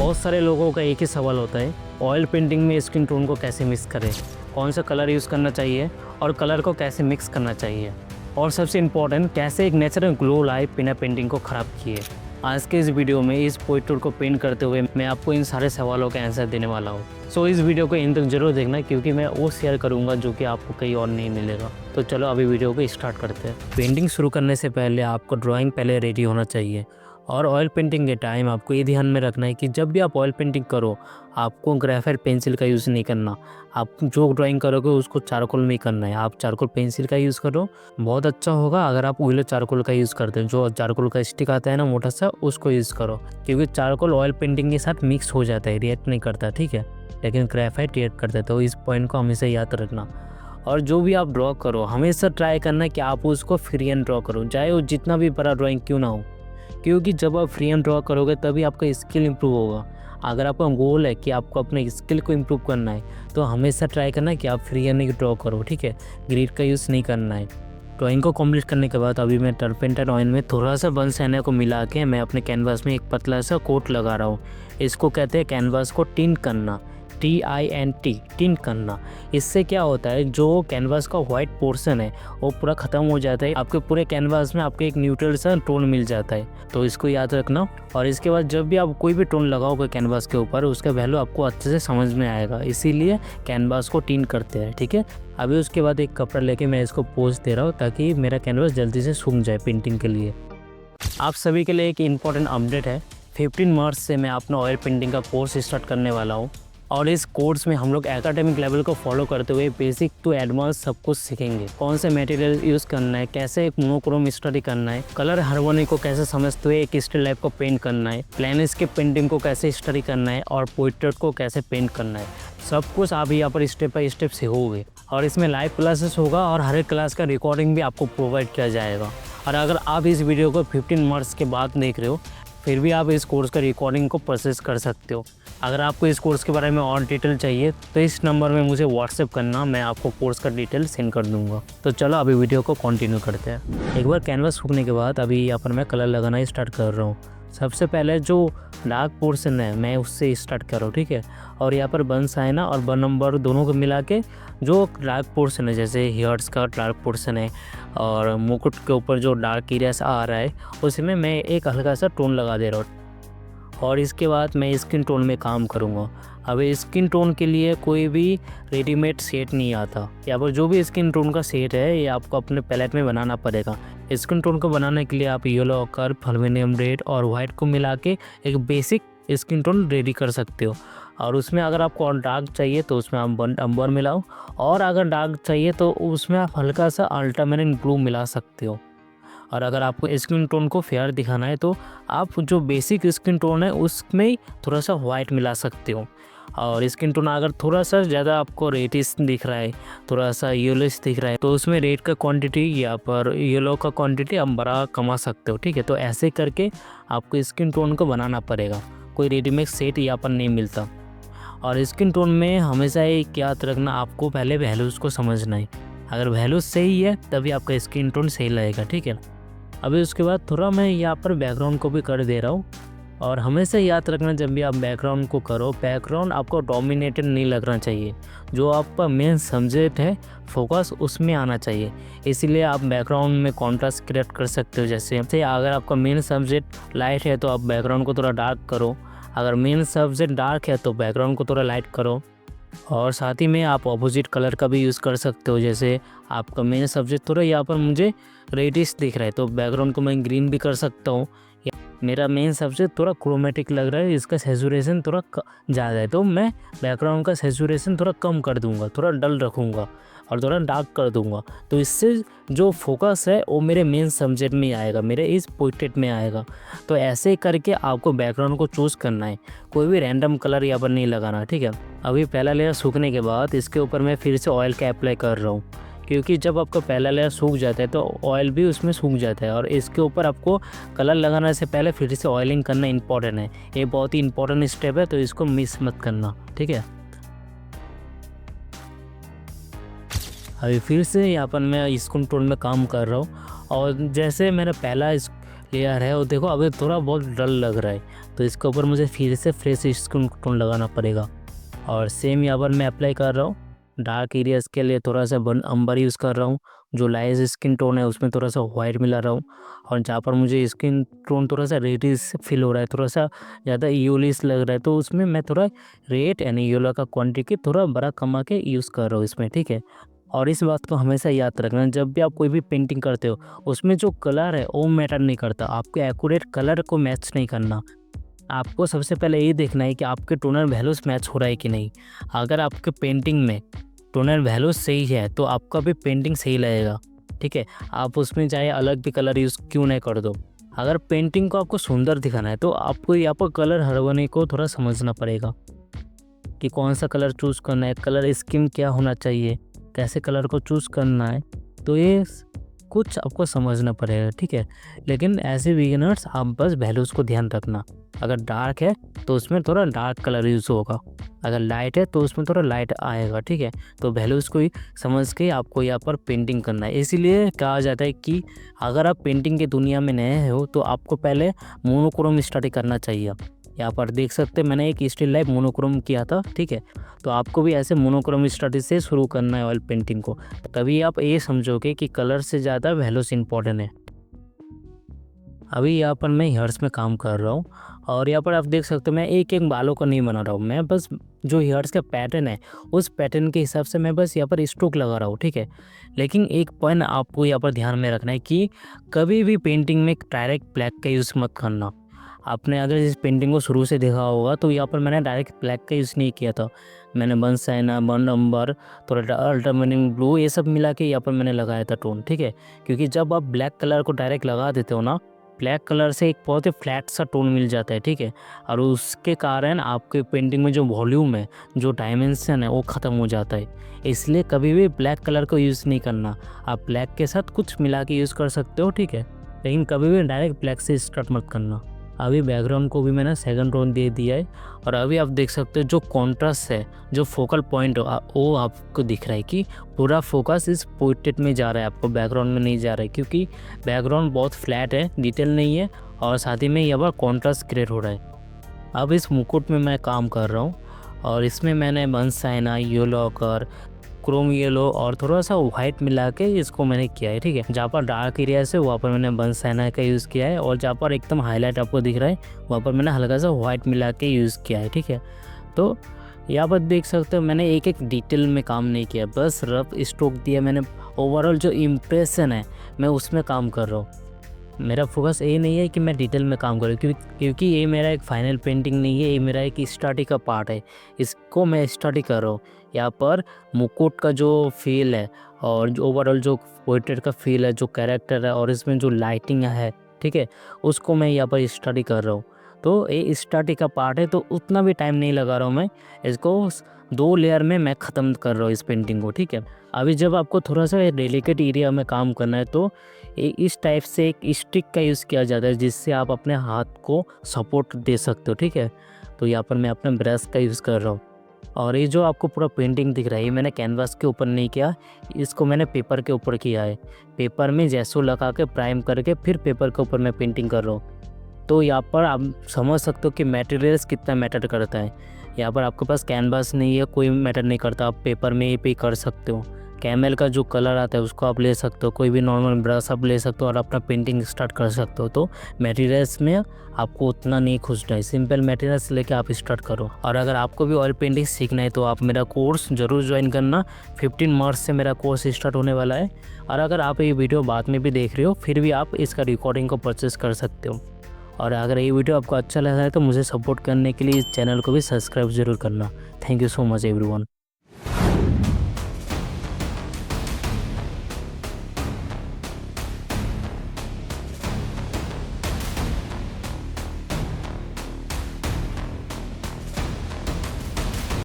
बहुत सारे लोगों का एक ही सवाल होता है, ऑयल पेंटिंग में स्किन टोन को कैसे मिक्स करें, कौन सा कलर यूज़ करना चाहिए और कलर को कैसे मिक्स करना चाहिए, और सबसे इम्पोर्टेंट कैसे एक नेचुरल ग्लो लाए बिना पेंटिंग को ख़राब किए। आज के इस वीडियो में इस पोर्ट्रेट को पेंट करते हुए मैं आपको इन सारे सवालों का आंसर देने वाला हूँ। सो इस वीडियो को इन तक जरूर देखना, क्योंकि मैं वो शेयर करूँगा जो कि आपको कहीं और नहीं मिलेगा। तो चलो अभी वीडियो को स्टार्ट करते हैं। पेंटिंग शुरू करने से पहले आपको ड्राइंग पहले रेडी होना चाहिए, और ऑयल पेंटिंग के टाइम आपको ये ध्यान में रखना है कि जब भी आप ऑयल पेंटिंग करो आपको ग्रेफाइट पेंसिल का यूज़ नहीं करना। आप जो ड्राइंग करोगे उसको चारकोल में ही करना है। आप चारकोल पेंसिल का यूज़ करो, बहुत अच्छा होगा। अगर आप ऑयल चारकोल का यूज़ करते हैं, जो चारकोल का स्टिक आता है ना मोटा सा, उसको यूज़ करो, क्योंकि चारकोल ऑयल पेंटिंग के साथ मिक्स हो जाता है, रिएक्ट नहीं करता, ठीक है, लेकिन ग्रेफाइट रिएक्ट करता है। तो इस पॉइंट को हमेशा याद रखना। और जो भी आप ड्रॉ करो हमेशा ट्राई करना कि आप उसको फ्री हैंड ड्रॉ करो, चाहे वो जितना भी बड़ा ड्राइंग क्यों ना हो, क्योंकि जब आप फ्री हैंड ड्रॉ करोगे तभी आपका स्किल इम्प्रूव होगा। अगर आपका गोल है कि आपको अपने स्किल को इम्प्रूव करना है तो हमेशा ट्राई करना कि आप फ्री हैंड ड्रॉ करो, ठीक है, ग्रिड का यूज़ नहीं करना है। ड्राइंग को कंप्लीट करने के बाद अभी मैं टर्पेंटाइन ऑयल में थोड़ा सा बंस एना को मिला के मैं अपने कैनवास में एक पतला सा कोट लगा रहा हूँ। इसको कहते हैं कैनवास को टिंट करना, TINT, टिंट करना। इससे क्या होता है, जो कैनवास का वाइट पोर्शन है वो पूरा ख़त्म हो जाता है, आपके पूरे कैनवास में आपको एक न्यूट्रल सा टोन मिल जाता है। तो इसको याद रखना। और इसके बाद जब भी आप कोई भी टोन लगाओगे कैनवास के ऊपर उसका वैल्यू आपको अच्छे से समझ में आएगा, इसीलिए कैनवास को टिंट करते हैं, ठीक है। अभी उसके बाद एक कपड़ा लेके मैं इसको पोंछ दे रहा हूँ ताकि मेरा कैनवास जल्दी से सूख जाए पेंटिंग के लिए। आप सभी के लिए एक इम्पॉर्टेंट अपडेट है, 15 मार्च से मैं अपना ऑयल पेंटिंग का कोर्स स्टार्ट करने वाला हूँ, और इस कोर्स में हम लोग एकेडमिक लेवल को फॉलो करते हुए बेसिक टू एडवांस सब कुछ सीखेंगे। कौन से मटेरियल यूज़ करना है, कैसे एक मोनोक्रोम स्टडी करना है, कलर हार्मोनी को कैसे समझते हुए एक स्टिल लाइफ को पेंट करना है, प्लेन स्केप पेंटिंग को कैसे स्टडी करना है, और पोर्ट्रेट को कैसे पेंट करना है, सब कुछ आप यहाँ पर स्टेप बाई स्टेप सीखोगे। और इसमें लाइव क्लासेस होगा और हर एक क्लास का रिकॉर्डिंग भी आपको प्रोवाइड किया जाएगा। और अगर आप इस वीडियो को 15 मार्च के बाद देख रहे हो फिर भी आप इस कोर्स का रिकॉर्डिंग को परचेस कर सकते हो। अगर आपको इस कोर्स के बारे में और डिटेल चाहिए तो इस नंबर में मुझे व्हाट्सएप करना, मैं आपको कोर्स का डिटेल सेंड कर दूंगा। तो चलो अभी वीडियो को कंटिन्यू करते हैं। एक बार कैनवास सूखने के बाद अभी यहाँ पर मैं कलर लगाना स्टार्ट कर रहा हूँ। सबसे पहले जो डार्क पोर्शन है मैं उससे स्टार्ट कर रहा हूँ, ठीक है। और यहाँ पर बंस है ना और बन नंबर दोनों को मिला के जो डार्क पोर्शन है, जैसे हेयर्स का डार्क पोर्शन है और मुकुट के ऊपर जो डार्क एरियास आ रहा है उसमें मैं एक हल्का सा टोन लगा दे रहा हूँ। और इसके बाद मैं स्किन टोन में काम करूँगा। अभी स्किन टोन के लिए कोई भी रेडीमेड सेट नहीं आता, यहाँ पर जो भी स्किन टोन का सेट है ये आपको अपने पैलेट में बनाना पड़ेगा। स्किन टोन को बनाने के लिए आप येलो ऑकर, एल्युमिनियम रेड और वाइट को मिला के एक बेसिक स्किन टोन रेडी कर सकते हो। और उसमें अगर आपको और डार्क चाहिए तो उसमें आप अम्बर मिलाओ, और अगर डार्क चाहिए तो उसमें आप हल्का सा अल्ट्रामेरिन ब्लू मिला सकते हो। और अगर आपको स्किन टोन को फेयर दिखाना है तो आप जो बेसिक स्किन टोन है उसमें थोड़ा सा वाइट मिला सकते हो। और स्किन टोन अगर थोड़ा सा ज़्यादा आपको रेडिश दिख रहा है, थोड़ा सा येलोइश दिख रहा है, तो उसमें रेड का क्वांटिटी या पर येलो का क्वांटिटी आप बड़ा कमा सकते हो, ठीक है। तो ऐसे करके आपको स्किन टोन को बनाना पड़ेगा, कोई रेडीमेड सेट यहाँ पर नहीं मिलता। और स्किन टोन में हमेशा एक याद रखना, आपको पहले वैल्यूज़ को समझना है। अगर वैल्यूज़ सही है तभी आपका स्किन टोन सही लगेगा, ठीक है। अभी उसके बाद थोड़ा मैं यहाँ पर बैकग्राउंड को भी कर दे रहा हूँ। और हमेशा याद रखना जब भी आप बैकग्राउंड को करो, बैकग्राउंड आपको डोमिनेटेड नहीं लगना चाहिए, जो आपका मेन सब्जेक्ट है फोकस उसमें आना चाहिए। इसीलिए आप बैकग्राउंड में कॉन्ट्रास्ट क्रिएट कर सकते हो। जैसे अगर आपका मेन सब्जेक्ट लाइट है तो आप बैकग्राउंड को थोड़ा डार्क करो, अगर मेन सब्जेक्ट डार्क है तो बैकग्राउंड को थोड़ा लाइट करो। और साथ ही में आप ऑपोजिट कलर का भी यूज़ कर सकते हो। जैसे आपका मेन सब्जेक्ट थोड़ा यहाँ पर मुझे रेडिश दिख रहा है तो बैकग्राउंड को मैं ग्रीन भी कर सकता हूँ। मेरा मेन सब्जेक्ट थोड़ा क्रोमेटिक लग रहा है, इसका सैचुरेशन थोड़ा ज़्यादा है तो मैं बैकग्राउंड का सैचुरेशन थोड़ा कम कर दूँगा, थोड़ा डल रखूँगा और थोड़ा डार्क कर दूँगा। तो इससे जो फोकस है वो मेरे मेन सब्जेक्ट में आएगा, मेरे इस पोर्ट्रेट में आएगा। तो ऐसे करके आपको बैकग्राउंड को चूज़ करना है, कोई भी रैंडम कलर यहाँ पर नहीं लगाना, ठीक है। अभी पहला लेयर सूखने के बाद इसके ऊपर मैं फिर से ऑयल का अप्लाई कर रहा हूँ, क्योंकि जब आपका पहला लेयर सूख जाता है तो ऑयल भी उसमें सूख जाता है। और इसके ऊपर आपको कलर लगाने से पहले फिर से ऑयलिंग करना इंपॉर्टेंट है, ये बहुत ही इंपॉर्टेंट स्टेप है, तो इसको मिस मत करना, ठीक है। अभी फिर से यहाँ पर मैं स्किन टोन में काम कर रहा हूँ, और जैसे मेरा पहला लेयर है वो देखो अभी थोड़ा बहुत डल लग रहा है, तो इसके ऊपर मुझे फिर से फ्रेश स्किन टोन लगाना पड़ेगा। और सेम यहाँ पर मैं अप्लाई कर रहा हूँ। डार्क एरियाज़ के लिए थोड़ा सा बर्न अम्बर यूज़ कर रहा हूँ। जो लाइट स्किन टोन है उसमें थोड़ा सा वाइट मिला रहा हूँ। और जहाँ पर मुझे स्किन टोन थोड़ा सा रेडिश फील हो रहा है, थोड़ा सा ज़्यादा येलोइश लग रहा है, तो उसमें मैं थोड़ा रेड यानी येलो का क्वांटिटी थोड़ा बड़ा कमा के यूज़ कर रहा हूँ इसमें, ठीक है। और इस बात को हमेशा याद रखना, जब भी आप कोई भी पेंटिंग करते हो उसमें जो कलर है वो मैटर नहीं करता। आपको एक्यूरेट कलर को मैच नहीं करना, आपको सबसे पहले ये देखना है कि आपके टोनर वैल्यूज़ मैच हो रहा है कि नहीं। अगर आपके पेंटिंग में टोनर वैल्यूज़ सही है तो आपका भी पेंटिंग सही लगेगा, ठीक है। आप उसमें चाहे अलग भी कलर यूज़ क्यों नहीं कर दो, अगर पेंटिंग को आपको सुंदर दिखाना है तो आपको यहाँ पर कलर हरवने को थोड़ा समझना पड़ेगा कि कौन सा कलर चूज़ करना है, कलर स्कीम क्या होना चाहिए, कैसे कलर को चूज़ करना है, तो ये कुछ आपको समझना पड़ेगा, ठीक है। लेकिन एज ए बिगिनर्स आप बस वैल्यूज़ को ध्यान रखना। अगर डार्क है तो उसमें थोड़ा डार्क कलर यूज़ होगा, अगर लाइट है तो उसमें थोड़ा लाइट आएगा, ठीक है। तो वैल्यूज़ को ही समझ के आपको यहाँ पर पेंटिंग करना है। इसीलिए कहा जाता है कि अगर आप पेंटिंग की दुनिया में नए हो तो आपको पहले मोनोक्रोम स्टडी करना चाहिए। यहाँ पर देख सकते हैं मैंने एक स्टिल लाइफ मोनोक्रोम किया था, ठीक है। तो आपको भी ऐसे मोनोक्रोम स्टडी से शुरू करना है ऑयल पेंटिंग को, तभी आप ये समझोगे कि कलर से ज़्यादा वैल्यूज इंपॉर्टेंट है। अभी यहाँ पर मैं हेयर्स में काम कर रहा हूँ और यहाँ पर आप देख सकते हो मैं एक एक बालों का नहीं बना रहा हूँ, मैं बस जो हेयर्स का पैटर्न है उस पैटर्न के हिसाब से मैं बस यहाँ पर स्ट्रोक लगा रहा हूँ, ठीक है। लेकिन एक पॉइंट आपको यहाँ पर ध्यान में रखना है कि कभी भी पेंटिंग में डायरेक्ट ब्लैक का यूज़ मत करना। आपने अगर इस पेंटिंग को शुरू से देखा होगा तो यहाँ पर मैंने डायरेक्ट ब्लैक का यूज़ नहीं किया था। मैंने बर्न साइना, बर्न अम्बर, थोड़ा अल्ट्रामरीन ब्लू ये सब मिला के यहाँ पर मैंने लगाया था टोन, ठीक है। क्योंकि जब आप ब्लैक कलर को डायरेक्ट लगा देते हो ना, ब्लैक कलर से एक बहुत ही फ्लैट सा टोन मिल जाता है, ठीक है। और उसके कारण आपके पेंटिंग में जो वॉल्यूम है, जो डायमेंशन है वो ख़त्म हो जाता है। इसलिए कभी भी ब्लैक कलर को यूज़ नहीं करना। आप ब्लैक के साथ कुछ मिला के यूज़ कर सकते हो, ठीक है, लेकिन कभी भी डायरेक्ट ब्लैक से स्टार्ट मत करना। अभी बैकग्राउंड को भी मैंने सेकंड टोन दे दिया है और अभी आप देख सकते हो जो कॉन्ट्रास्ट है, जो फोकल पॉइंट वो आपको दिख रहा है कि पूरा फोकस इस पोर्ट्रेट में जा रहा है, आपको बैकग्राउंड में नहीं जा रहा है, क्योंकि बैकग्राउंड बहुत फ्लैट है, डिटेल नहीं है और साथ ही में यहाँ पर कॉन्ट्रास्ट क्रिएट हो रहा है। अब इस मुकुट में मैं काम कर रहा हूँ और इसमें मैंने burn Saina, yellow occur, Chrome yellow और थोड़ा सा वाइट मिला के इसको मैंने किया है, ठीक है। जहाँ पर डार्क एरिया है वहाँ पर मैंने बर्न साइना का यूज़ किया है और जहाँ पर एकदम हाईलाइट आपको दिख रहा है वहाँ पर मैंने हल्का सा वाइट मिला के यूज़ किया है, ठीक है। तो यहाँ पर देख सकते हो मैंने एक एक डिटेल में काम नहीं किया, बस रफ स्ट्रोक दिया मैंने। ओवरऑल जो इम्प्रेशन है मैं उसमें काम कर रहा हूँ। मेरा फोकस ये नहीं है कि मैं डिटेल में काम करूँ, क्योंकि ये मेरा एक फाइनल पेंटिंग नहीं है, ये मेरा एक स्टडी का पार्ट है, इसको मैं स्टडी कर रहा हूँ। यहाँ पर मुकुट का जो फील है और जो ओवरऑल जो पोर्ट्रेट का फील है, जो कैरेक्टर है और इसमें जो लाइटिंग है, ठीक है, उसको मैं यहाँ पर स्टडी कर रहा हूँ। तो ये स्टडी का पार्ट है, तो उतना भी टाइम नहीं लगा रहा हूँ मैं, इसको 2 लेयर में मैं ख़त्म कर रहा हूँ इस पेंटिंग को, ठीक है। अभी जब आपको थोड़ा सा डेलिकेट एरिया में काम करना है तो इस टाइप से एक स्टिक का यूज़ किया जाता है, जिससे आप अपने हाथ को सपोर्ट दे सकते हो, ठीक है। तो यहाँ पर मैं अपना ब्रश का यूज़ कर रहा हूँ और ये जो आपको पूरा पेंटिंग दिख रहा है ये मैंने कैनवास के ऊपर नहीं किया, इसको मैंने पेपर के ऊपर किया है। पेपर में जैसो लगा के प्राइम करके फिर पेपर के ऊपर मैं पेंटिंग कर रहा हूँ। तो यहाँ पर आप समझ सकते हो कि मटेरियल्स कितना मैटर करता है। यहाँ पर आपके पास कैनवास नहीं है, कोई मैटर नहीं करता, आप पेपर में ये पे कर सकते हो। कैमल का जो कलर आता है उसको आप ले सकते हो, कोई भी नॉर्मल ब्रश आप ले सकते हो और अपना पेंटिंग स्टार्ट कर सकते हो। तो मटेरियल्स में आपको उतना नहीं खुजना है, सिंपल मटेरियल्स लेके आप स्टार्ट करो। और अगर आपको भी ऑयल पेंटिंग सीखना है तो आप मेरा कोर्स ज़रूर ज्वाइन करना। 15 मार्च से मेरा कोर्स स्टार्ट होने वाला है। और अगर आप ये वीडियो बाद में भी देख रहे हो फिर भी आप इसका रिकॉर्डिंग को परचेस कर सकते हो। और अगर ये वीडियो आपको अच्छा लगा है तो मुझे सपोर्ट करने के लिए इस चैनल को भी सब्सक्राइब ज़रूर करना। Thank you so much everyone.